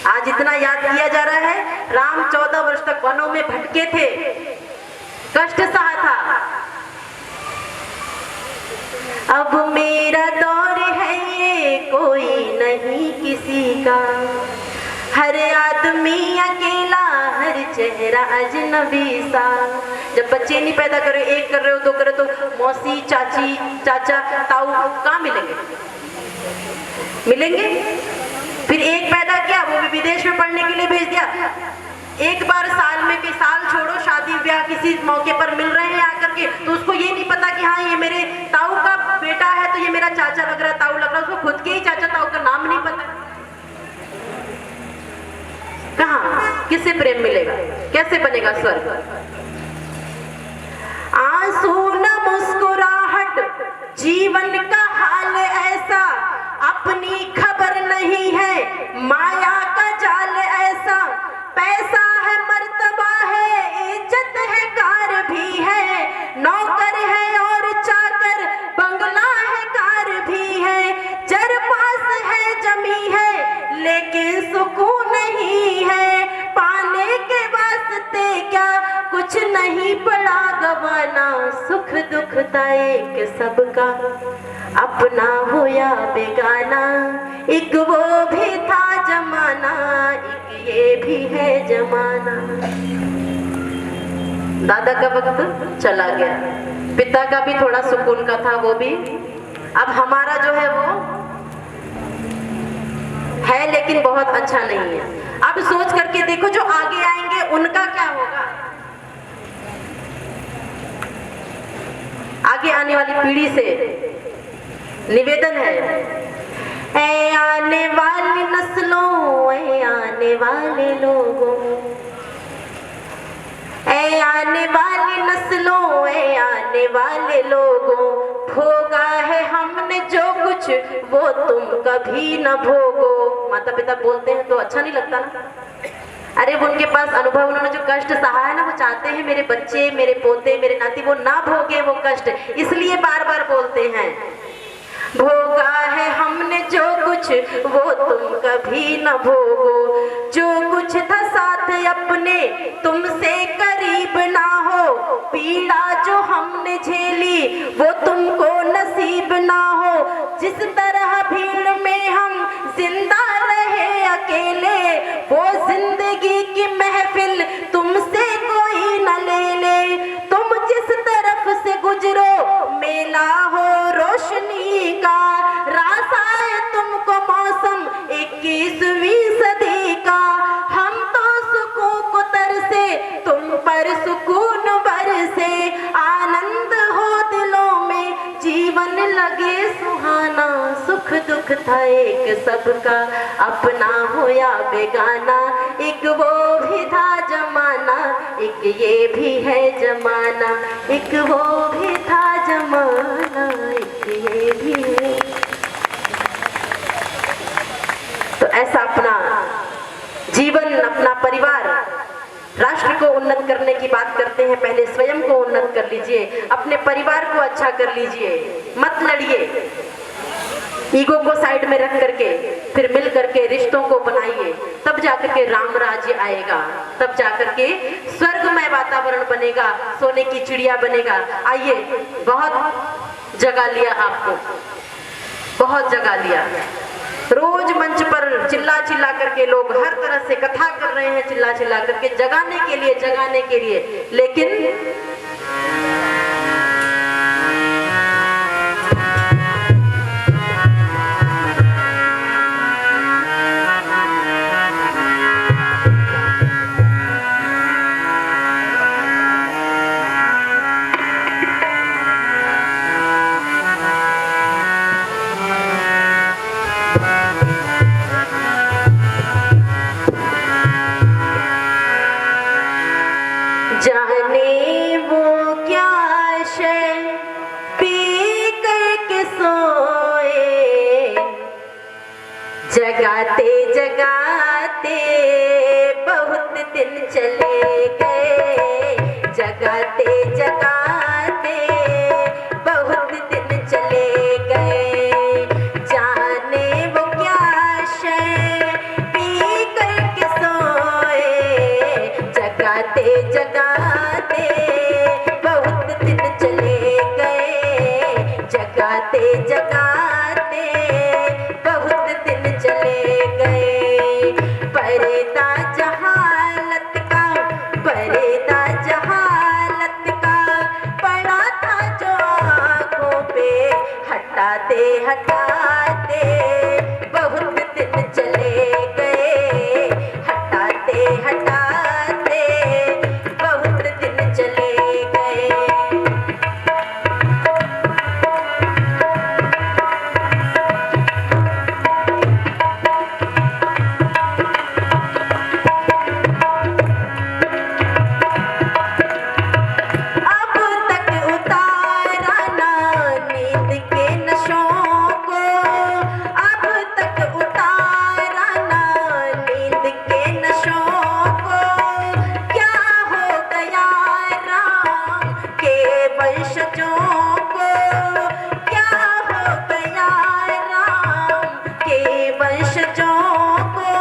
आज इतना याद किया जा रहा है, राम 14 वर्ष तक वनों में भटके थे, कष्ट सहा था। अब मेरा दौर है ये कोई नहीं किसी का, हर आदमी अकेला, हर चेहरा अजनबी सा। जब बच्चे नहीं पैदा कर रहे, एक कर रहे हो, दो कर रहे, तो मौसी, चाची, चाचा, ताऊ कहाँ मिलेंगे? मिलेंगे? फिर एक पैदा किया, वो भी विदेश में पढ़ने के लिए भेज दिया। एक बार साल में, कि साल छोड़ो, शादी ब्याह किसी मौके पर मिल रहे हैं आकर के, तो उसको ये नहीं पता कि हाँ ये मेरे ताऊ का बेटा है, तो ये मेरा चाचा लग रहा है, ताऊ लग रहा है। उसको खुद के ही चाचा ताऊ का नाम नहीं पता। कहाँ किससे प्रेम मिलेगा? कैसे बनेगा स्वर्ग? आंसू न मुस्कुराहट, जीवन का हाल ऐसा, अपनी खबर नहीं है, माया का जाल ऐसा। पैसा है, मर्तबा है, इज्जत है, कार भी है, नौकर है और चाकर, बंगला है, कार भी है, चर पास है, जमी है, लेकिन सुकून नहीं है। पाने के वास्ते क्या कुछ नहीं पड़ा गवाना, सुख दुख था एक सबका, अपना हो या बेगाना। एक वो भी था जमाना, एक ये भी है जमाना। दादा का वक्त चला गया, पिता का भी थोड़ा सुकून का था, वो भी। अब हमारा जो है वो है, लेकिन बहुत अच्छा नहीं है। अब सोच करके देखो, जो आगे आएंगे उनका क्या होगा? आगे आने वाली पीढ़ी से निवेदन है, ऐ आने वाली नस्लों, ऐ आने वाले लोगों, ऐ आने वाली नस्लों, ऐ आने वाले लोगों, भोगा है हमने जो कुछ वो तुम कभी न भोगो। माता पिता बोलते हैं तो अच्छा नहीं लगता ना? अरे वो उनके पास अनुभव, उन्होंने जो कष्ट सहा है ना, वो चाहते हैं मेरे बच्चे, मेरे पोते, मेरे नाती वो ना भोगे वो कष्ट, इसलिए बार बार बोलते हैं। भोगा है हमने जो कुछ वो तुम कभी न भोगो, जो कुछ था साथ अपने तुमसे करीब ना हो, पीड़ा जो हमने झेली वो तुमको नसीब ना हो, जिस तरह भीड़ में हम जिंदा रहे अकेले, वो जिंदगी की महफिल तुमसे कोई न ले ले। तुम जिस तरफ से गुजरो मेला हो रोशनी का, रास आए तुमको मौसम 21वीं सदी का। हम तो सुकून को तरसे, तुम पर सुकून बरसे, आनंद हो दिलों में, जीवन लगे सुहाना। सुख दुख था एक सबका, अपना हो या बेगाना, एक वो भी था जमाना, एक ये भी है जमाना, एक वो भी था जमाना, एक ये भी है। तो ऐसा अपना जीवन, अपना परिवार, राष्ट्र को उन्नत करने की बात करते हैं, पहले स्वयं को उन्नत कर लीजिए, अपने परिवार को अच्छा कर लीजिए, मत लड़िए, ईगो को साइड में रख करके फिर मिल करके रिश्तों को बनाइए, तब जाकर के राम राज्य आएगा, तब जाकर के स्वर्गमय वातावरण बनेगा, सोने की चिड़िया बनेगा। आइए, बहुत जगह लिया आपको, बहुत जगह लिया, रोज मंच पर चिल्ला चिल्ला करके लोग हर तरह से कथा कर रहे हैं, चिल्ला चिल्ला करके जगाने के लिए, लेकिन जाने वो क्या शय पी करके सोए, जगाते जगाते बहुत दिन चले गए, जगाते जगाते बहुत दिन चले गए। जाने वो क्या शय पी करके सोए, जगाते जगाते बहुत दिन चले गए, जगाते जगाते बहुत दिन चले गए। पर्दा जहालत का, पर्दा जहालत का पड़ा था जो आँखों पे, हटाते हटाते बहुत दिन चले गए, हटाते हटाते बहुत दिन चले गए। अब तक उतारा ना नींद के नशों को, अब तक उतारा ना नींद के नशों को। क्या हो गया राम के वंशजों को, क्या हो गया राम के वंशजों को।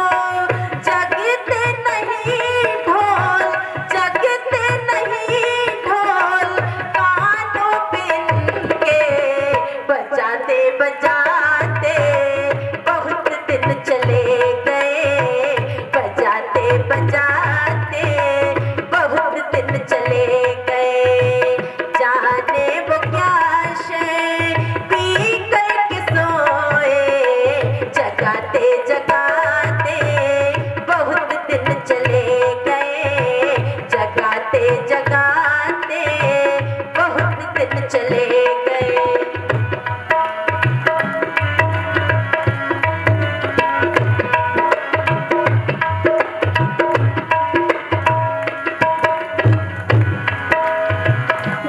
जगते नहीं ढोल, जगते नहीं ढोल, कानों पे इनके बजाते बजाते बहुत दिन चले गए, बजाते बजाते बहुत दिन चले गए। जाने वो क्या शय पी करके सोए, जगाते जगाते बहुत दिन चले गए, जगाते जगाते बहुत दिन चले गए।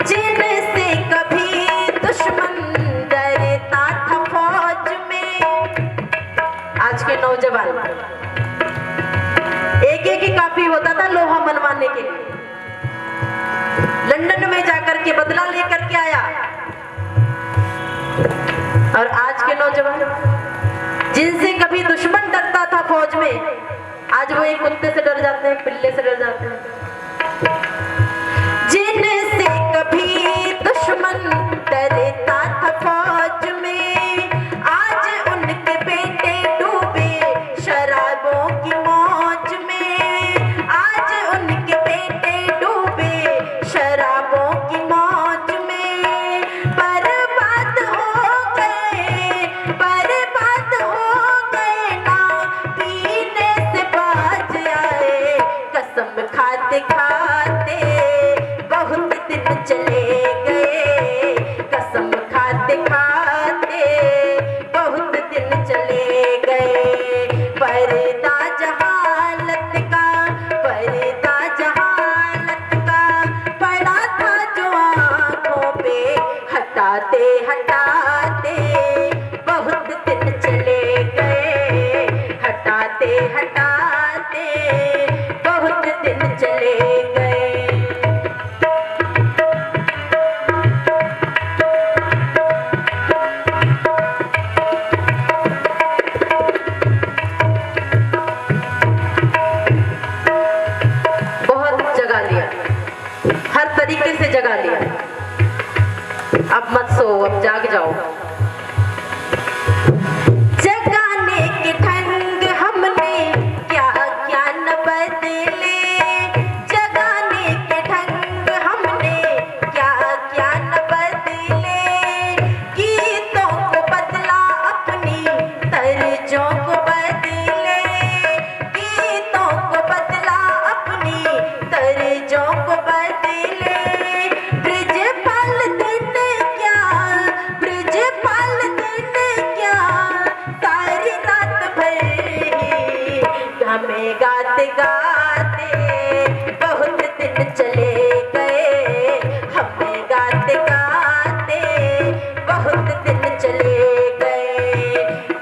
जिनसे कभी दुश्मन डरता था फौज में, आज के नौजवान एक एक ही काफी होता था लोहा मनवाने के लिए। लंदन में जाकर के बदला लेकर के आया, और आज के नौजवान जिनसे कभी दुश्मन डरता था फौज में, आज वो एक कुत्ते से डर जाते हैं, पिल्ले से डर जाते हैं। जिनसे कभी दुश्मन डरता था फौज में, हटाते हटाते बहुत दिन चले गए, हटाते हटाते बहुत दिन चले गए। हर तरीके से जगा लिया। अब मत सो, अब जाग जाओ। जगाने के ढंग हमने क्या क्या न बदले, जगाने के ढंग हमने क्या क्या न बदले, गीतों को बदला अपनी तर्जों को बदले, गीतों को बदला अपनी तर्जों को बदले। ब्रिजपाल दिन क्या, ब्रिजपाल दिन क्या, सारी रात भर हमें गाते गाते बहुत दिन चले गए, हमें गाते गाते बहुत दिन चले गए।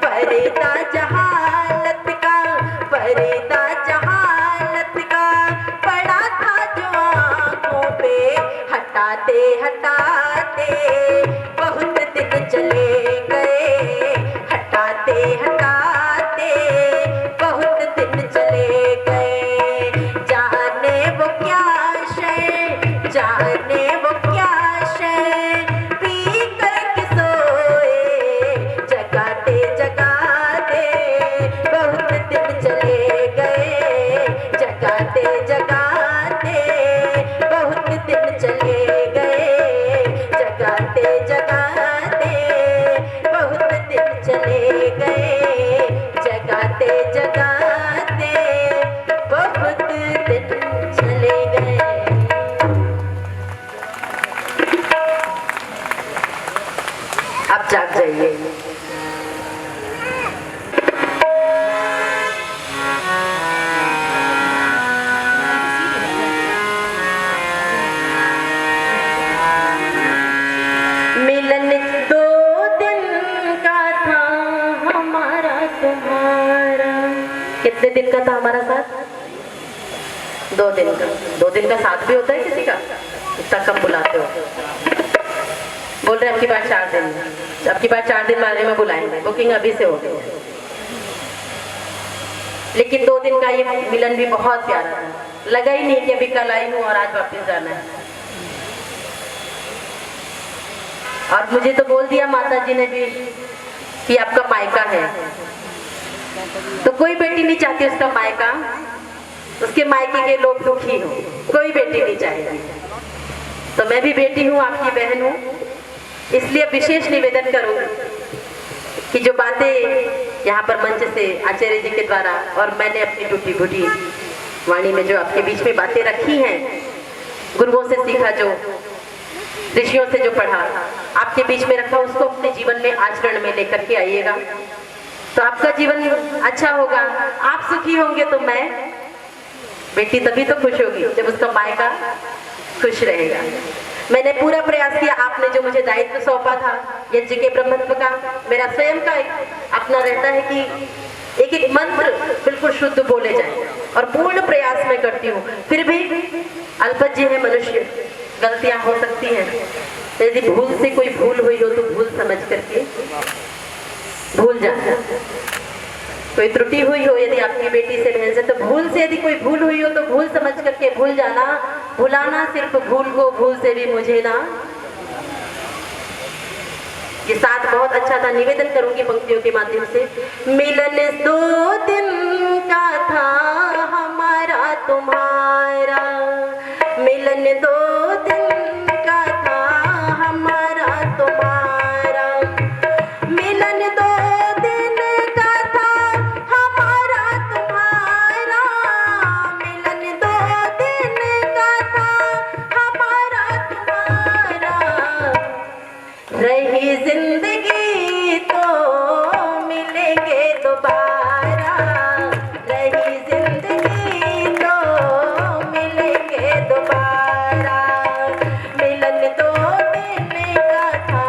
पर्दा जहालत का, पर्दा जहालत का पड़ा था जो आँखों पे, हटाते हटाते बहुत दिन चले गए, हटाते हटाते बहुत दिन चले गए। जाने वो क्या शय, जाने वो क्या शय पी करके सोए, जगाते जगाते बहुत दिन चले गए, जगाते जगाते बहुत दिन चले गए, जगाते जगाते बहुत दिन चले गए, जगाते जगाते बहुत दिन चले गए। अब जाग जाइए। मिलन 2 दिन का था हमारा तुम्हारा। कितने दिन का था हमारा साथ? 2 दिन का। 2 दिन का साथ भी होता है किसी का? इतना कम बुलाते हो। बोल रहे आपकी बात 4 दिन, आपकी बात 4 दिन बारे में बुलाएंगे, बुकिंग अभी से हो गई है। लेकिन 2 दिन का ये मिलन भी बहुत प्यारा था। लगा ही नहीं कि अभी कल आई हूँ और आज वापस जाना है। और मुझे तो बोल दिया माता जी ने भी कि आपका मायका है, तो कोई बेटी नहीं चाहती उसका मायका, उसके मायके के लोग दुखी हो, कोई बेटी नहीं चाहेगी। तो मैं भी बेटी हूँ, आपकी बहन हूँ, इसलिए विशेष निवेदन करूँ कि जो बातें यहाँ पर मंच से आचार्य जी के द्वारा और मैंने अपनी टूटी फूटी वाणी में जो आपके बीच में बातें रखी हैं, गुरुओं से सीखा, जो ऋषियों से जो पढ़ा, आपके बीच में रखा, उसको अपने जीवन में आचरण में लेकर के आइएगा, तो आपका जीवन अच्छा होगा। आप सुखी होंगे तो मैं बेटी तभी तो खुश होगी जब उसका मायका खुश रहेगा। मैंने पूरा प्रयास किया, आपने जो मुझे दायित्व सौंपा था यज्ञ के ब्रह्मत्व का, मेरा स्वयं का अपना रहता है कि एक एक मंत्र बिल्कुल शुद्ध बोले जाए, और पूर्ण प्रयास मैं करती हूँ। फिर भी अल्पज्य है मनुष्य, गलतियां हो सकती हैं, तो यदि भूल से कोई भूल हुई हो तो भूल समझ करके भूल जाना। कोई त्रुटि हुई हो यदि आपकी बेटी से, बहन से, तो भूल से यदि कोई भूल हुई हो तो भूल समझ करके भूल जाना। भुलाना सिर्फ भूल को, भूल से भी मुझे ना। ये साथ बहुत अच्छा था, निवेदन करूंगी पंक्तियों के माध्यम से। मिलन 2 दिन का था हमारा तुम्हारा, मिलन 2 दिन का था हमारा तुम्हारा, मिलन 2 दिन का था हमारा तुम्हारा, मिलन 2 दिन का था हमारा तुम्हारा। रही जिंदगी तो मिलेंगे दोबारा, रही जिंदगी तो मिलेंगे दोबारा। मिलन 2 दिन का था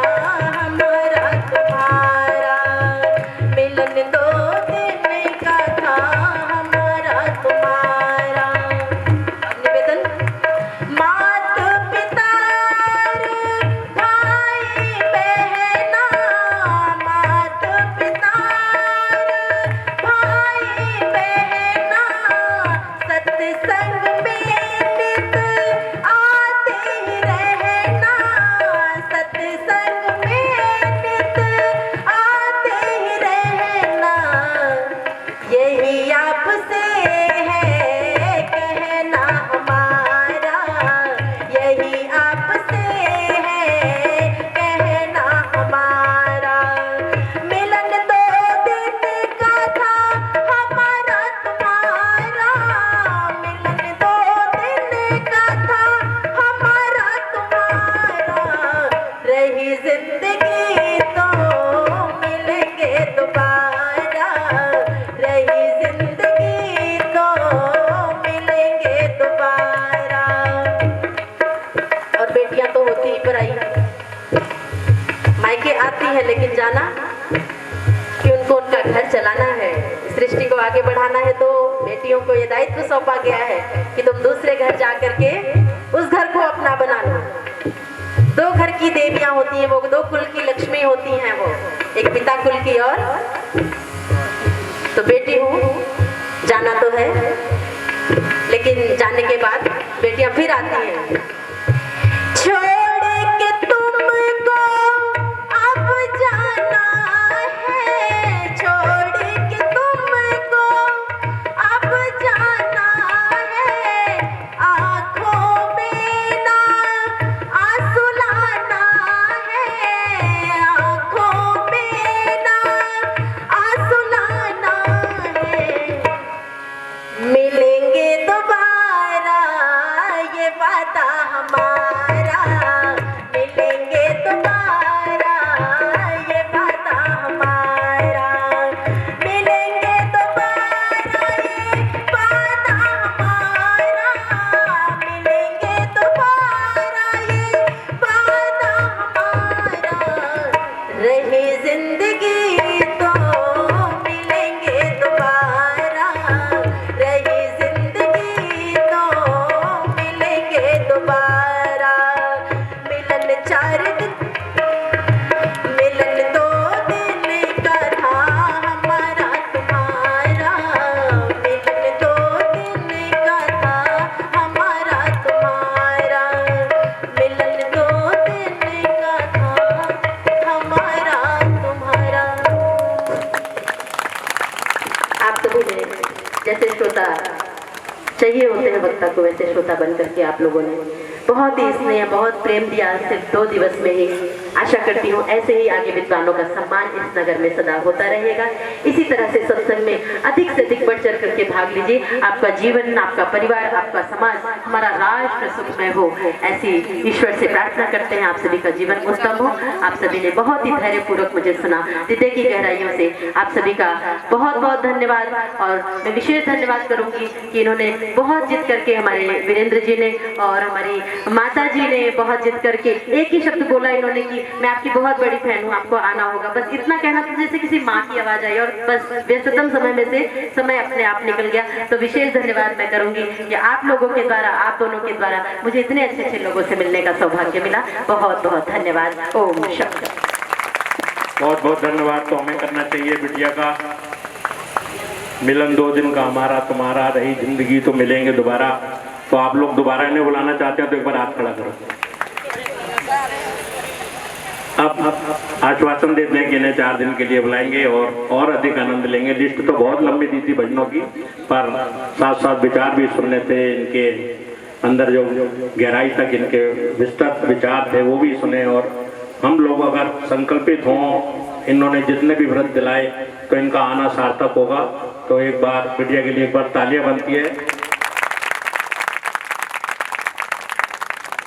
जिंदगी तो मिलेंगे दोबारा, रही जिंदगी तो मिलेंगे दोबारा। और बेटियां तो होती ही पराई, मायके आती है लेकिन जाना कि उनको उनका घर चलाना है, सृष्टि को आगे बढ़ाना है, तो बेटियों को ये दायित्व सौंपा गया है कि तुम दूसरे घर जा करके उस घर को अपना बना लो। दो घर की देवियां होती हैं, वो दो कुल की लक्ष्मी होती हैं, वो एक पिता कुल की और तो बेटी हूँ, जाना तो है लेकिन जाने के बाद बेटियां फिर आती हैं। छोड़ के तुमको अब जाना है, छोड़ के तुमको अब जाना है, आँखों में ना आंसू लाना है, आँखों में ना आंसू लाना है। मिलेंगे दोबारा ये वादा हमारा, मिलेंगे दोबारा ये वादा हमारा, मिलेंगे दोबारा ये वादा हमारा, मिलेंगे दोबारा ये वादा हमारा, रही जिंदगी तो मिलेंगे दोबारा, रही जिंदगी तो मिलेंगे दोबारा। मिलन 4 दिन, मिलन 2 दिन का था हमारा तुम्हारा, मिलन 2 दिन का था हमारा तुम्हारा, मिलन 2 दिन का था हमारा तुम्हारा। आप सभी ने जैसे श्रोता चाहिए होते हैं वक्ता को, वैसे श्रोता बन करके आप लोगों ने बहुत ही स्नेह, बहुत प्रेम दिया सिर्फ 2 दिवस में ही। आशा करती हूँ ऐसे ही आगे विद्वानों का सम्मान इस नगर में सदा होता रहेगा। इसी तरह से सत्संग में अधिक से अधिक बढ़ चढ़ करके भाग लीजिए। आपका जीवन, आपका परिवार, आपका समाज, हमारा राष्ट्र सुखमय हो, ऐसी ईश्वर से प्रार्थना करते हैं। आप सभी का जीवन उत्तम हो। आप सभी ने बहुत ही धैर्यपूर्वक मुझे सुना। हृदय की गहराइयों से आप सभी का बहुत बहुत धन्यवाद। और मैं विशेष धन्यवाद करूंगी कि इन्होंने बहुत जिद करके, हमारे वीरेंद्र जी ने और हमारी माता जी ने बहुत जिद करके एक ही शब्द बोला इन्होंने कि मैं आपकी बहुत बड़ी फैन हूँ, आपको आना होगा। बस इतना कहना तो जैसे किसी माँ की आवाज आई और बस व्यस्ततम समय में से समय अपने आप निकल गया। तो विशेष धन्यवाद मैं करूंगी कि आप लोगों के द्वारा, आप दोनों के द्वारा मुझे इतने अच्छे अच्छे लोगों से मिलने का सौभाग्य मिला। बहुत बहुत धन्यवाद। ओम शक्ति। बहुत बहुत धन्यवाद तो हमें करना चाहिए बिटिया का। मिलन 2 दिन का हमारा तुम्हारा, रही जिंदगी तो मिलेंगे दोबारा। तो आप लोग दोबारा इन्हें बुलाना चाहते हो तो एक बार हाथ खड़ा करो। अब आश्वासन देते हैं कि इन्हें 4 दिन के लिए बुलाएंगे और अधिक आनंद लेंगे। लिस्ट तो बहुत लंबी दी थी भजनों की, पर साथ साथ विचार भी सुनने थे। इनके अंदर जो गहराई तक इनके विस्तृत विचार थे वो भी सुने। और हम लोग अगर संकल्पित हों, इन्होंने जितने भी व्रत दिलाए, तो इनका आना सार्थक होगा। तो एक बार बिटिया के लिए एक बार तालियां बनती है।